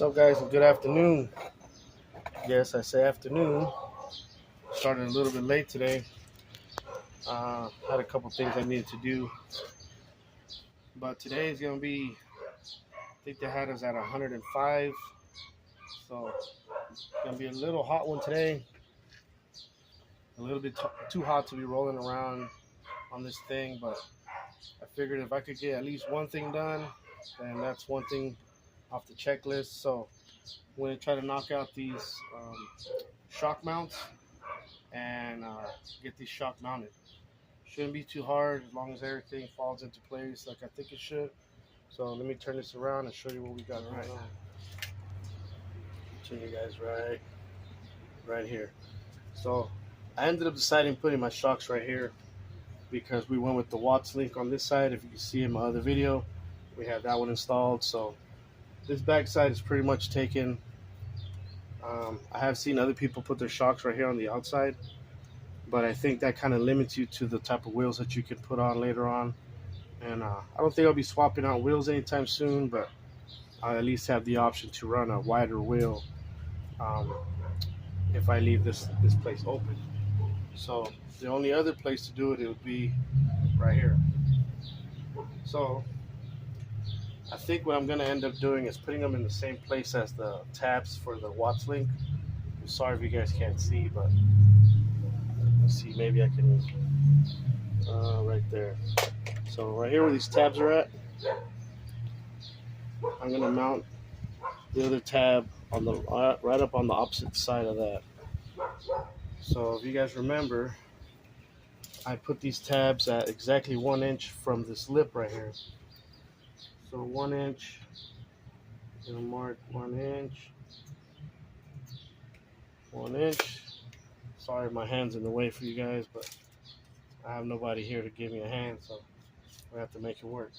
What's up, guys? Good afternoon. Yes, I say afternoon. Started a little bit late today. Had a couple things I needed to do, but today is gonna be. I think they had us at 105, so it's gonna be a little hot one today. A little bit too hot to be rolling around on this thing, but I figured if I could get at least one thing done, then that's one thing off the checklist. So I'm gonna try to knock out these shock mounts and get these shock mounted. Shouldn't be too hard as long as everything falls into place like I think it should. So let me turn this around and show you what we got right now. Show you guys right here. So I ended up deciding putting my shocks right here because we went with the Watts link on this side. If you can see in my other video, we had that one installed. So this back side is pretty much taken. I have seen other people put their shocks right here on the outside, but I think that kind of limits you to the type of wheels that you can put on later on. And I don't think I'll be swapping out wheels anytime soon, but I'll at least have the option to run a wider wheel if I leave this place open. So the only other place to do it would be right here. So I think what I'm going to end up doing is putting them in the same place as the tabs for the Watts link. I'm sorry if you guys can't see, but let's see, maybe I can, right there. So right here where these tabs are at, I'm going to mount the other tab on the right up on the opposite side of that. So if you guys remember, I put these tabs at exactly 1 inch from this lip right here. So 1 inch, I'm going to mark 1 inch, 1 inch. Sorry my hand's in the way for you guys, but I have nobody here to give me a hand, so we have to make it work.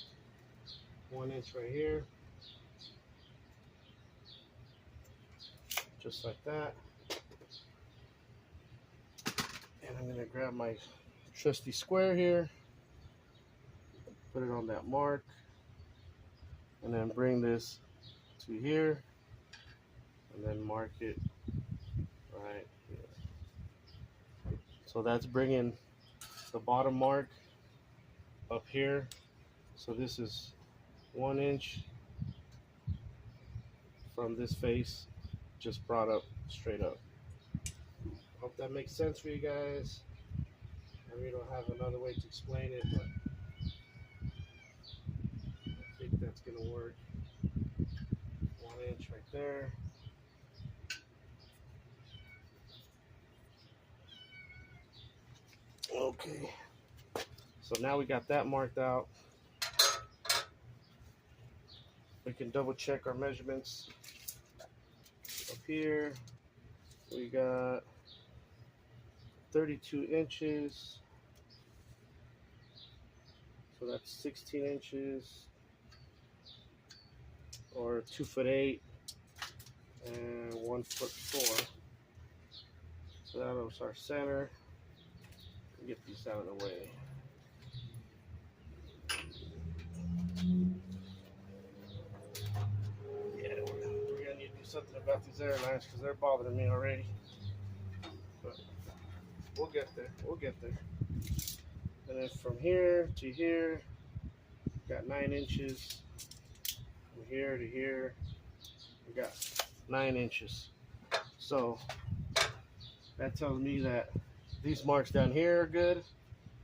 1 inch right here, just like that. And I'm gonna grab my trusty square here, put it on that mark, and then bring this to here, and then mark it right here. So that's bringing the bottom mark up here. So this is 1 inch from this face, just brought up straight up. Hope that makes sense for you guys. I really don't have another way to explain it, but I think that's gonna work. 1 inch right there. Okay, so now we got that marked out. We can double check our measurements. Up here, we got 32 inches. So that's 16 inches, or 2'8" and 1'4". So that was our center. Get these out of the way. Yeah, we're gonna need to do something about these airlines because they're bothering me already. But we'll get there. We'll get there. And then from here to here, got 9 inches. From here to here, we got 9 inches. So that tells me that these marks down here are good,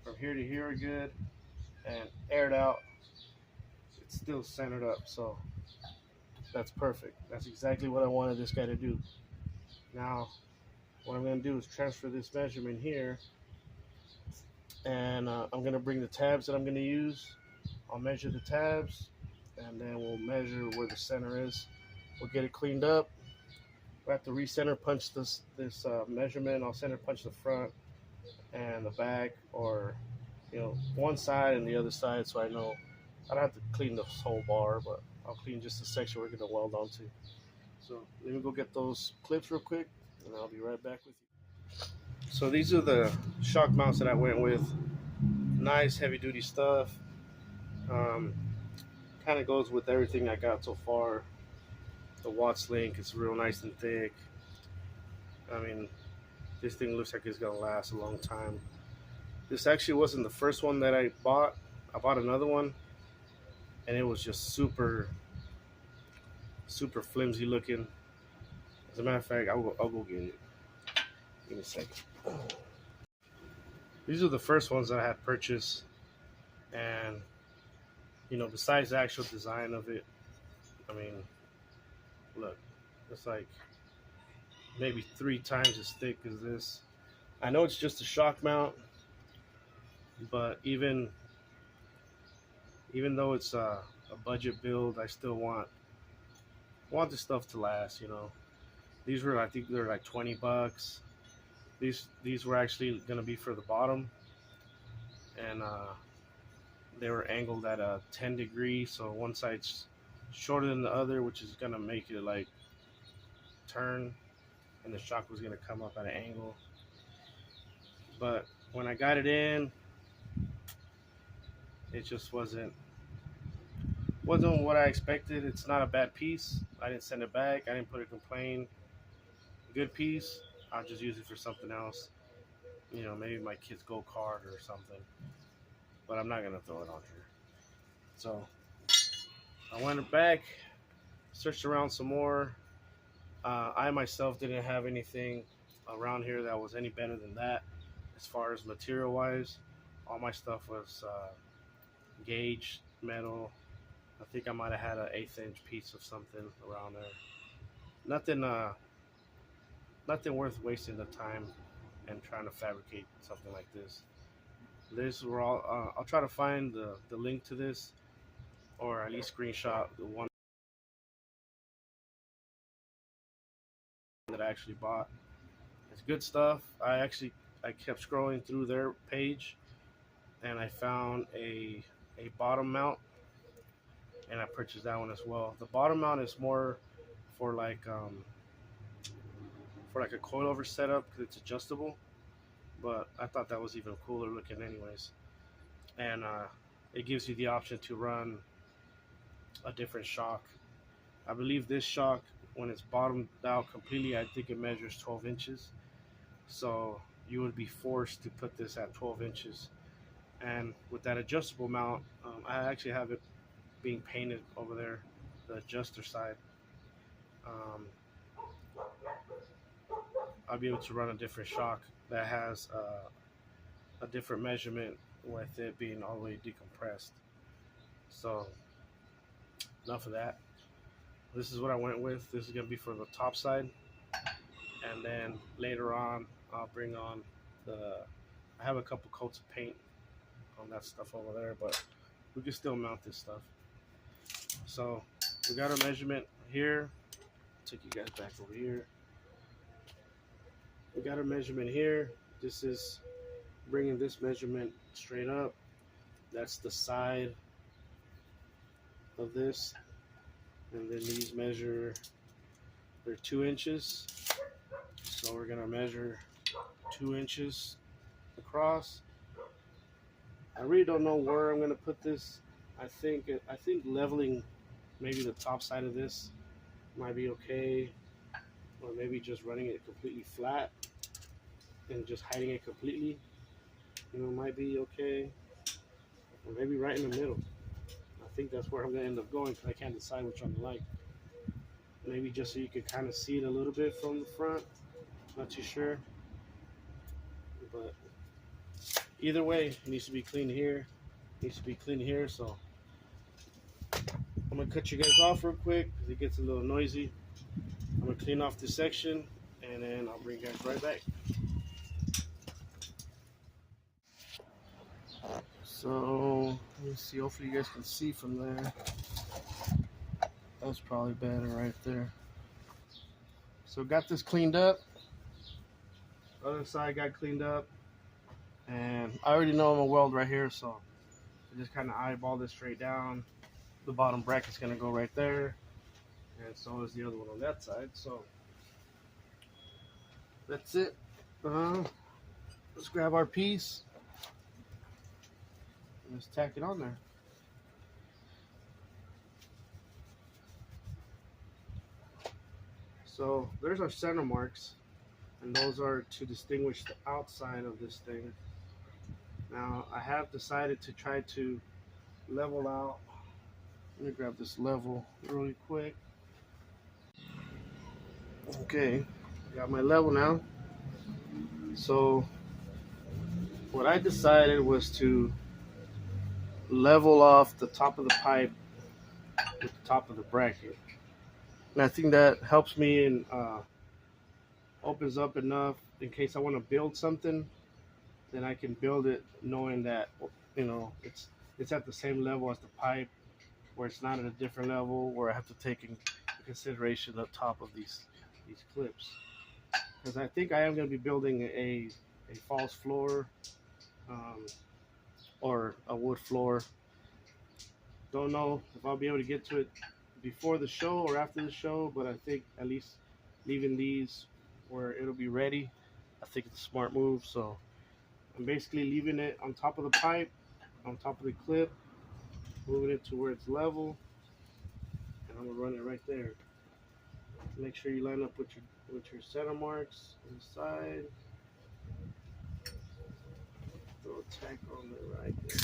from here to here are good, and aired out, it's still centered up. So that's perfect. That's exactly what I wanted this guy to do. Now, what I'm going to do is transfer this measurement here, and I'm going to bring the tabs that I'm going to use. I'll measure the tabs, and then we'll measure where the center is. We'll get it cleaned up. I have to recenter punch this measurement. I'll center punch the front and the back, or one side and the other side, so I know I don't have to clean the whole bar, but I'll clean just the section we're going to weld onto. So let me go get those clips real quick, and I'll be right back with you. So these are the shock mounts that I went with. Nice heavy duty stuff. Kind of goes with everything I got so far. the Watts link. It's real nice and thick. I mean, this thing looks like it's gonna last a long time. This actually wasn't the first one that I bought. I bought another one, and it was just super flimsy looking. As a matter of fact, I'll go get it. Give me a second. These are the first ones that I had purchased, and besides the actual design of it, I mean, look, it's like maybe 3 times as thick as this. I know it's just a shock mount, but even though it's a budget build, I still want this stuff to last. These were, I think they're like $20. These were actually gonna be for the bottom, and they were angled at a 10 degrees, so one side's shorter than the other, which is gonna make it like turn, and the shock was gonna come up at an angle. But when I got it in, it just wasn't what I expected. It's not a bad piece. I didn't send it back. I didn't put a complaint. Good piece. I'll just use it for something else. Maybe my kid's go-kart or something. But I'm not gonna throw it on here. So I went back, searched around some more. I myself didn't have anything around here that was any better than that as far as material wise. All my stuff was gauge metal. I think I might have had an 1/8 inch piece of something around there. Nothing worth wasting the time and trying to fabricate something like this. I'll try to find the link to this, or at least screenshot the one that I actually bought. It's good stuff. I kept scrolling through their page, and I found a bottom mount, and I purchased that one as well. The bottom mount is more for like a coilover setup because it's adjustable, but I thought that was even cooler looking anyways. And it gives you the option to run a different shock. I believe this shock, when it's bottomed out completely, I think it measures 12 inches. So you would be forced to put this at 12 inches. And with that adjustable mount, I actually have it being painted over there, the adjuster side. I'll be able to run a different shock that has a different measurement with it being all the way decompressed. So enough of that. This is what I went with. This is going to be for the top side, and then later on I'll bring on I have a couple coats of paint on that stuff over there, but we can still mount this stuff. So we got our measurement here. Take you guys back over here. We got our measurement here. This is bringing this measurement straight up. That's the side of this, and then these measure, they're 2 inches, so we're gonna measure 2 inches across. I really don't know where I'm gonna put this. I think leveling maybe the top side of this might be okay, or maybe just running it completely flat and just hiding it completely, might be okay, or maybe right in the middle. I think that's where I'm gonna end up going because I can't decide which one to like. Maybe just so you can kind of see it a little bit from the front. Not too sure, but either way, it needs to be clean here. Needs to be clean here. So I'm gonna cut you guys off real quick because it gets a little noisy. I'm gonna clean off this section, and then I'll bring you guys right back. So let me see. Hopefully you guys can see from there. That's probably better right there. So got this cleaned up. Other side got cleaned up, and I already know I'm gonna weld right here, so I just kind of eyeball this straight down. The bottom bracket's gonna go right there, and so is the other one on that side. So that's it. Let's grab our piece and let's tack it on there. So there's our center marks, and those are to distinguish the outside of this thing. Now I have decided to try to level out. Let me grab this level really quick. Okay, got my level now. So what I decided was to level off the top of the pipe with the top of the bracket. And I think that helps me and opens up enough in case I want to build something, then I can build it knowing that it's at the same level as the pipe, where it's not at a different level where I have to take in consideration the top of these clips. Because I think I am going to be building a false floor, um, or a wood floor. Don't know if I'll be able to get to it before the show or after the show, but I think at least leaving these where it'll be ready, I think it's a smart move. So I'm basically leaving it on top of the pipe, on top of the clip, moving it to where it's level, and I'm gonna run it right there. Make sure you line up with your center marks on the side. Throw a tack on it right there.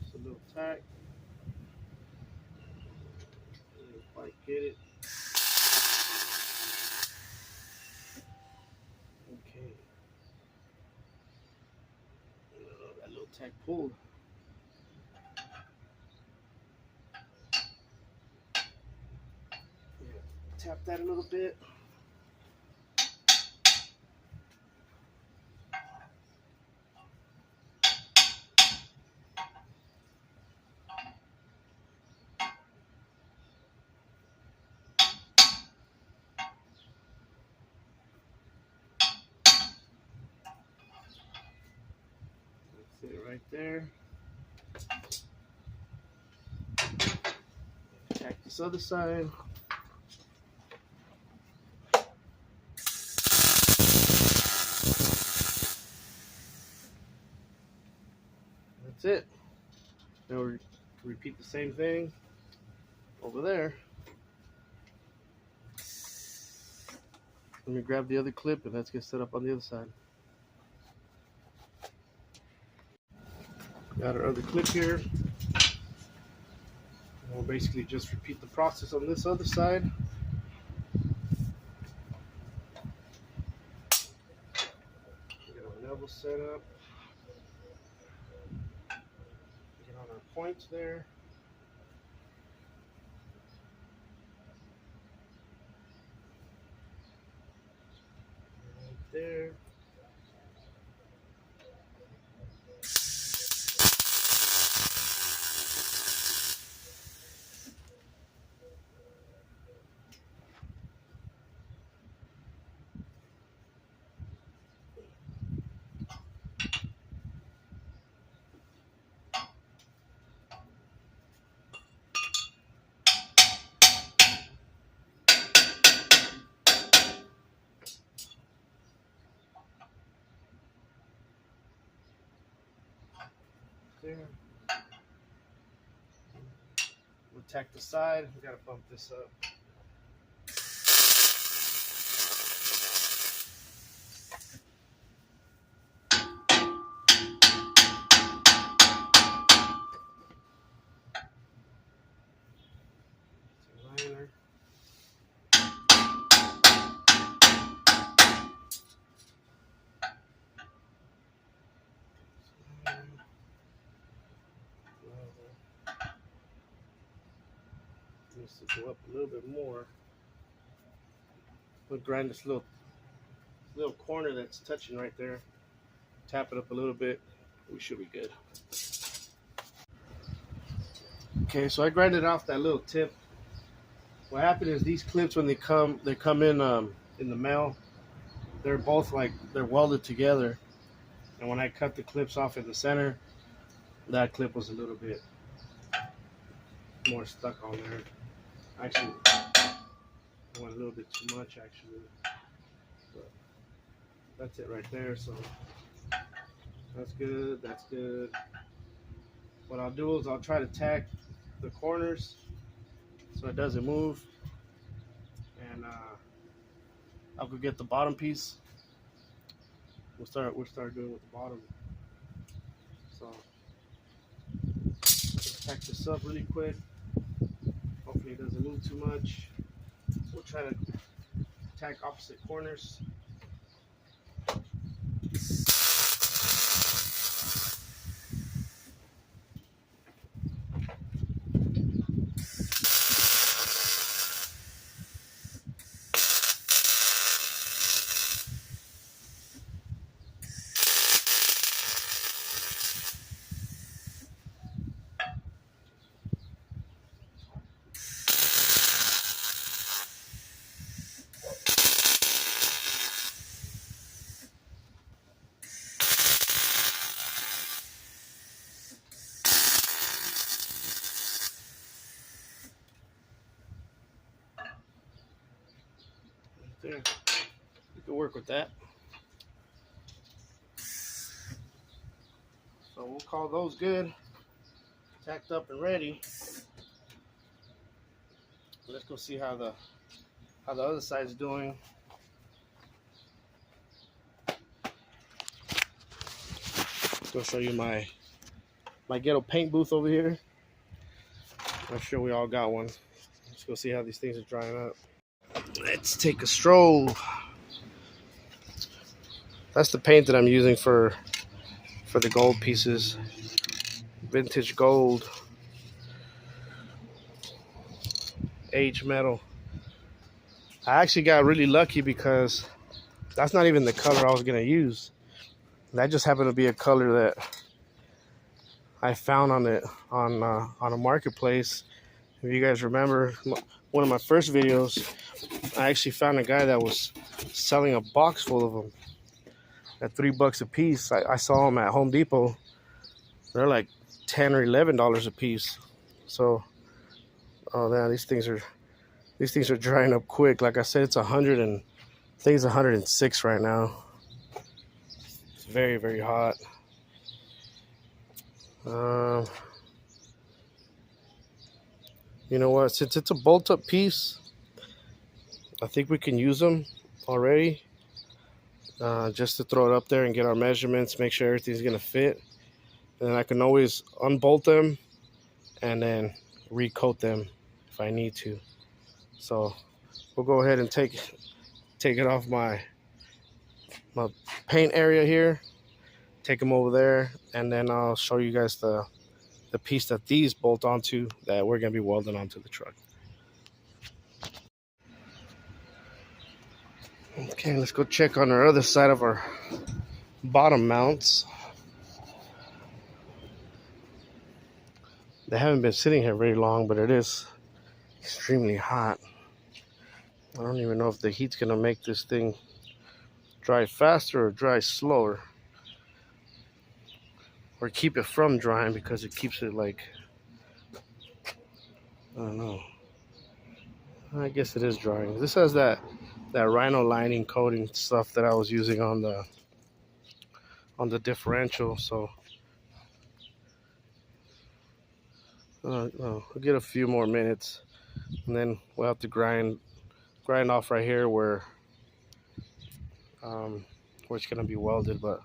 Just a little tack. Didn't quite get it. Okay. That little tack pulled. Yeah. Tap that a little bit. That's it right there. Tack this other side. That's it. Now we repeat the same thing over there. Let me grab the other clip and let's get set up on the other side. Got our other clip here. We'll basically just repeat the process on this other side. Get our level set up. Get on our points there. Right there. There. We'll tack the side. We gotta bump this up. Liner. Needs to go up a little bit more. We'll grind this little corner that's touching right there. Tap it up a little bit. We should be good. Okay, so I grinded off that little tip. What happened is these clips, when they come in the mail. They're both they're welded together. And when I cut the clips off in the center, that clip was a little bit more stuck on there. Actually, I went a little bit too much actually. But that's it right there. So that's good. That's good. What I'll do is I'll try to tack the corners so it doesn't move. And I'll go get the bottom piece. We'll start doing with the bottom. So let's pack this up really quick. Hopefully it doesn't move too much. We'll try to tack opposite corners. There, we can work with that. So we'll call those good, tacked up and ready. Let's go see how the other side's doing. Let's go show you my ghetto paint booth over here. I'm sure we all got one. Let's go see how these things are drying up. Let's take a stroll. That's the paint that I'm using for the gold pieces. Vintage gold. Aged metal. I actually got really lucky because that's not even the color I was gonna use. That just happened to be a color that I found on a marketplace. If you guys remember one of my first videos, I actually found a guy that was selling a box full of them at $3 a piece. I saw them at Home Depot. They're like $10 or $11 a piece. So, oh man, these things are drying up quick. Like I said, it's 100 and I think it's 106 right now. It's very, very hot. You know what? Since it's a bolt-up piece, I think we can use them already. Just to throw it up there and get our measurements, make sure everything's gonna fit. And then I can always unbolt them and then recoat them if I need to. So we'll go ahead and take it off my paint area here, take them over there, and then I'll show you guys the piece that these bolt onto that we're gonna be welding onto the truck. Okay, let's go check on our other side of our bottom mounts. They haven't been sitting here very long, but it is extremely hot. I don't even know if the heat's gonna make this thing dry faster or dry slower, or keep it from drying, because it keeps it like, I don't know. I guess it is drying. This has that rhino lining coating stuff that I was using on the differential, so we'll get a few more minutes and then we'll have to grind off right here where it's gonna be welded. But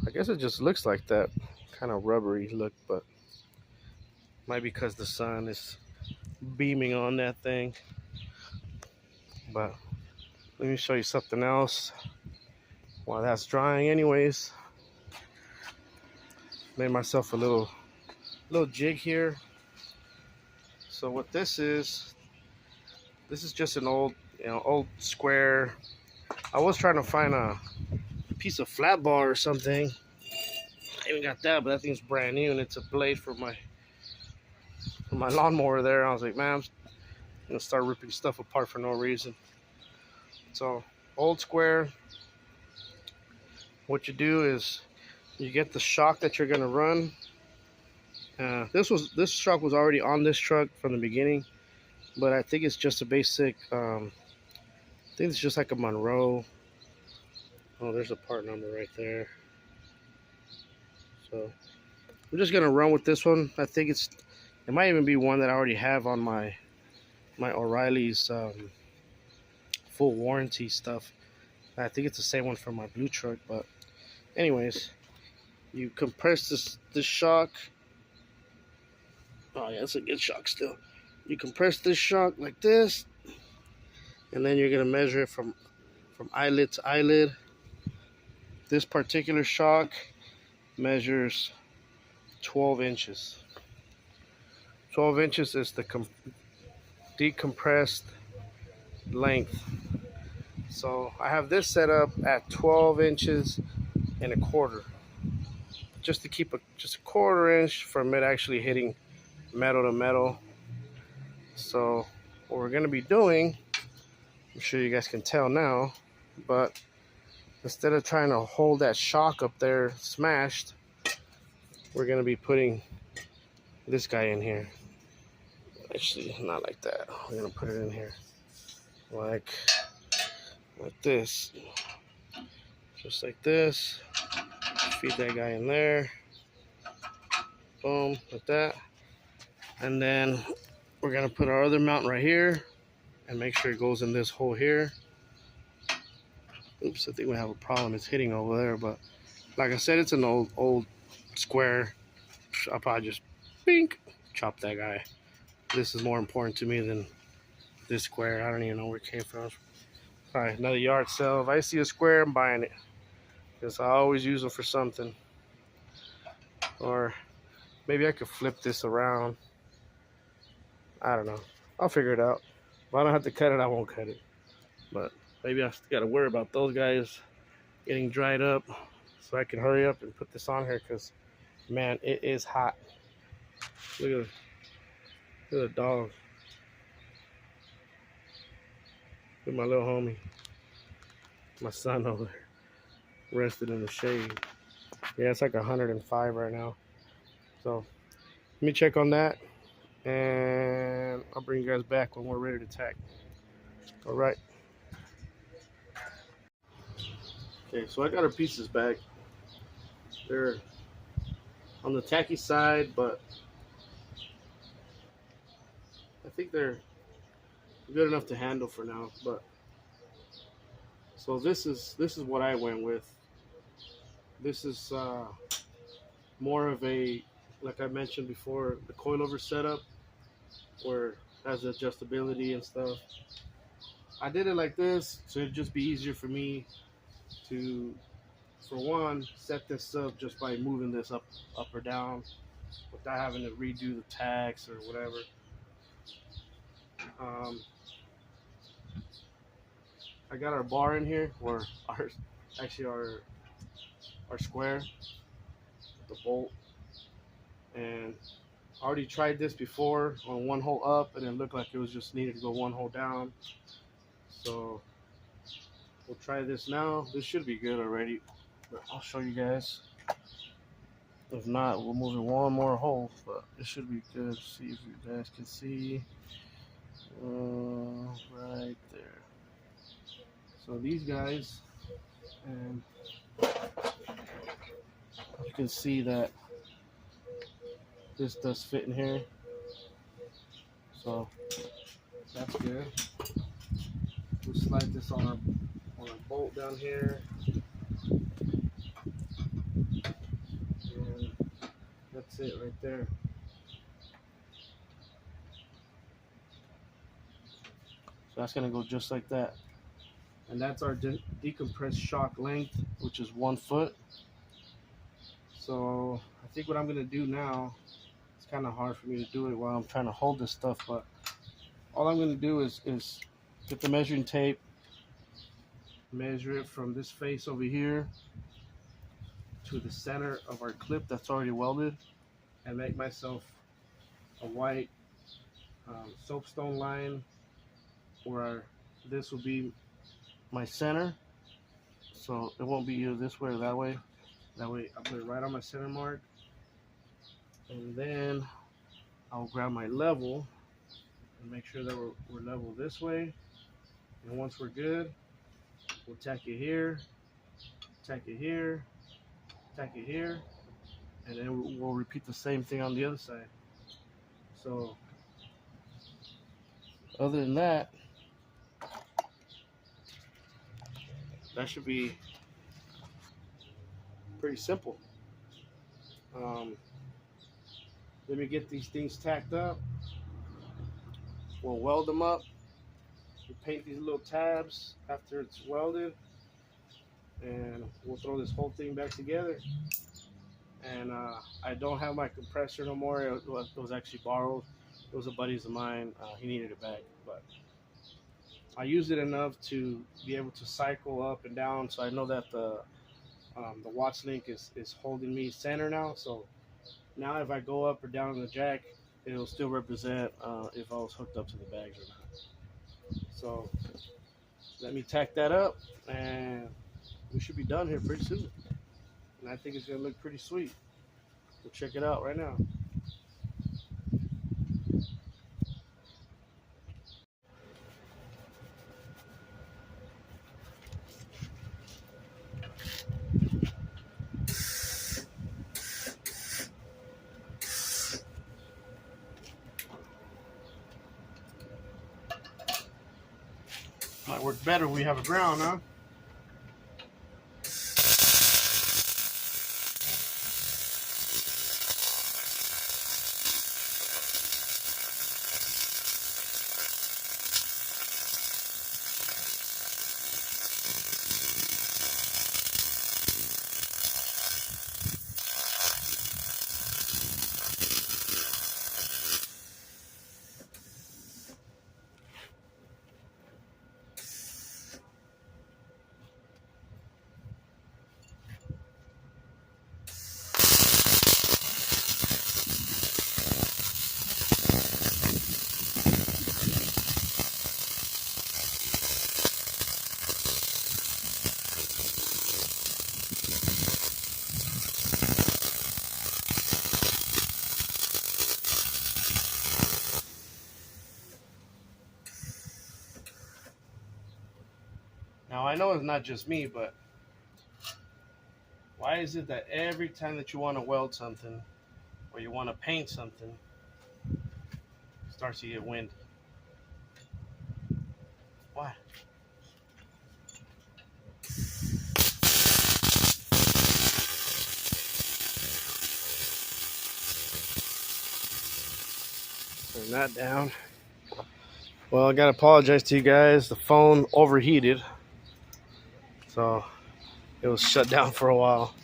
I guess it just looks like that kind of rubbery look, but might be because the sun is beaming on that thing. But let me show you something else while that's drying. Anyways, made myself a little jig here. So what this is just an old square. I was trying to find a piece of flat bar or something. I even got that, but that thing's brand new and it's a blade for my lawnmower there. I was like, man, I'm gonna start ripping stuff apart for no reason. So old square, what you do is you get the shock that you're gonna run. This shock was already on this truck from the beginning, but I think it's just a basic, I think it's just like a Monroe. Oh, there's a part number right there. So I'm just gonna run with this one. I think it might even be one that I already have on my my O'Reilly's full warranty stuff. I think it's the same one for my blue truck, but anyways, you compress this shock. Oh yeah, it's a good shock still. You compress this shock like this, and then you're gonna measure it from eyelid to eyelid. This particular shock measures 12 inches. 12 inches is the decompressed length. So I have this set up at 12 inches and a quarter, just to keep just a quarter inch from it actually hitting metal to metal. So what we're gonna be doing, I'm sure you guys can tell now, but instead of trying to hold that shock up there smashed, we're gonna be putting this guy in here. Actually, not like that. We're gonna put it in here like this, just like this. Feed that guy in there. Boom, like that. And then we're gonna put our other mount right here and make sure it goes in this hole here. Oops, I think we have a problem. It's hitting over there, but like I said, it's an old square. I'll probably just bink, chop that guy. This is more important to me than this square. I don't even know where it came from. All right, another yard sale. If I see a square, I'm buying it, because I always use them for something. Or maybe I could flip this around. I don't know. I'll figure it out. If I don't have to cut it, I won't cut it. But maybe I got to worry about those guys getting dried up, so I can hurry up and put this on here, because, man, it is hot. Look at the dog. Look at my little homie. My son over there, rested in the shade. Yeah, it's like 105 right now. So let me check on that, and I'll bring you guys back when we're ready to tack. All right. Okay, so I got our pieces back. They're on the tacky side, but I think they're good enough to handle for now. But so this is what I went with. This is more of a, like I mentioned before, the coilover setup, where it has adjustability and stuff. I did it like this so it'd just be easier for me to, for one, set this up just by moving this up or down without having to redo the tacks or whatever. I got our bar in here, or our square, the bolt, and I already tried this before on one hole up, and it looked like it was just needed to go one hole down. So we'll try this now. This should be good already, but I'll show you guys. If not, we'll move it one more hole, but it should be good. See if you guys can see right there. So these guys, and you can see that this does fit in here, so that's good. We'll slide this on our bolt down here, and that's it right there. So that's gonna go just like that, and that's our decompressed shock length, which is 1 foot. So I think what I'm gonna do now, it's kind of hard for me to do it while I'm trying to hold this stuff, but all I'm gonna do is get the measuring tape, measure it from this face over here to the center of our clip that's already welded, and make myself a white soapstone line where this will be my center, so it won't be either this way or that way. That way I'll put it right on my center mark, and then I'll grab my level and make sure that we're level this way. And once we're good, we'll tack it here, tack it here, tack it here, and then we'll repeat the same thing on the other side. So other than that, that should be pretty simple. Um, Let me get these things tacked up. We'll weld them up. We'll paint these little tabs after it's welded, and we'll throw this whole thing back together. And I don't have my compressor no more. It was actually borrowed. It was a buddy's of mine. He needed it back, but I used it enough to be able to cycle up and down. So I know that the watch link is holding me center now. So now if I go up or down on the jack, it'll still represent if I was hooked up to the bags or not. So let me tack that up, and we should be done here pretty soon. And I think it's gonna look pretty sweet. We'll check it out right now. Might work better when we have a ground, huh? Now I know it's not just me, but why is it that every time that you want to weld something or you want to paint something, it starts to get windy? Why? Turn that down. Well, I gotta apologize to you guys. The phone overheated, so it was shut down for a while.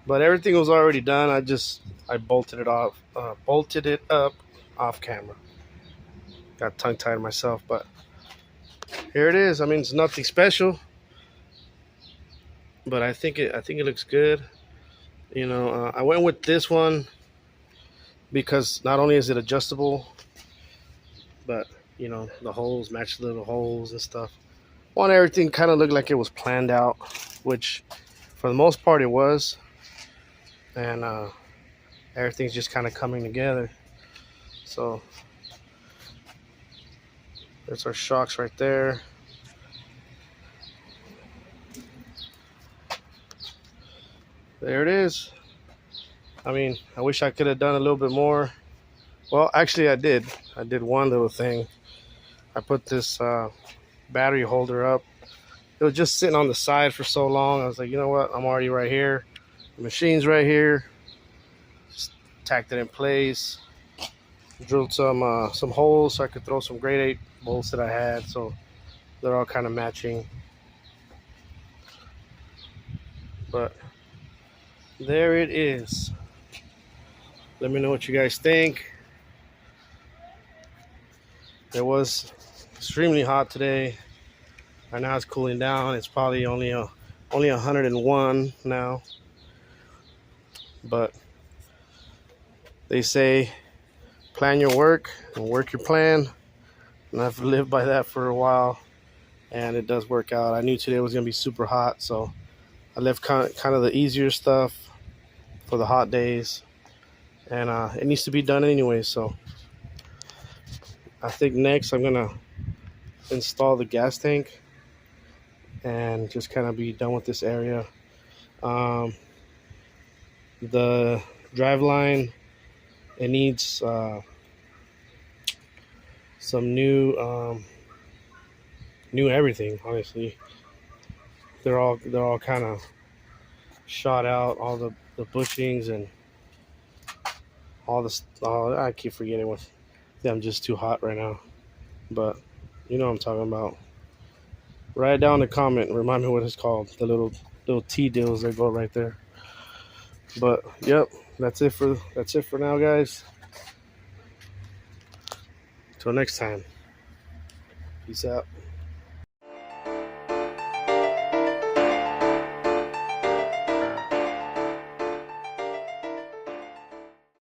But everything was already done. I bolted it off, bolted it up off camera. Got tongue tied myself, but here it is. I mean, it's nothing special, but I think it looks good. You know, I went with this one because not only is it adjustable, but you know the holes match the little holes and stuff. Want everything kind of look like it was planned out, which for the most part it was, and everything's just kind of coming together. So there's our shocks right there. There it is. I mean, I wish I could have done a little bit more. Well, actually I did one little thing. I put this battery holder up. It was just sitting on the side for so long. I was like, you know what, I'm already right here, the machine's right here. Just tacked it in place, drilled some holes so I could throw some grade 8 bolts that I had, so they're all kind of matching. But there it is. Let me know what you guys think. It was extremely hot today. Right now it's cooling down. It's probably only 101 now. But they say plan your work and work your plan. And I've lived by that for a while, and it does work out. I knew today was gonna be super hot, so I left kind of the easier stuff for the hot days, and it needs to be done anyway. So I think next I'm gonna install the gas tank and just kind of be done with this area. The drive line, it needs some new everything. Honestly, they're all kind of shot out. All the bushings and all this. I keep forgetting what. I'm just too hot right now. But you know what I'm talking about. Write down the comment. Remind me what it's called. The little T deals that go right there. But yep, that's it for now, guys. Till next time. Peace out.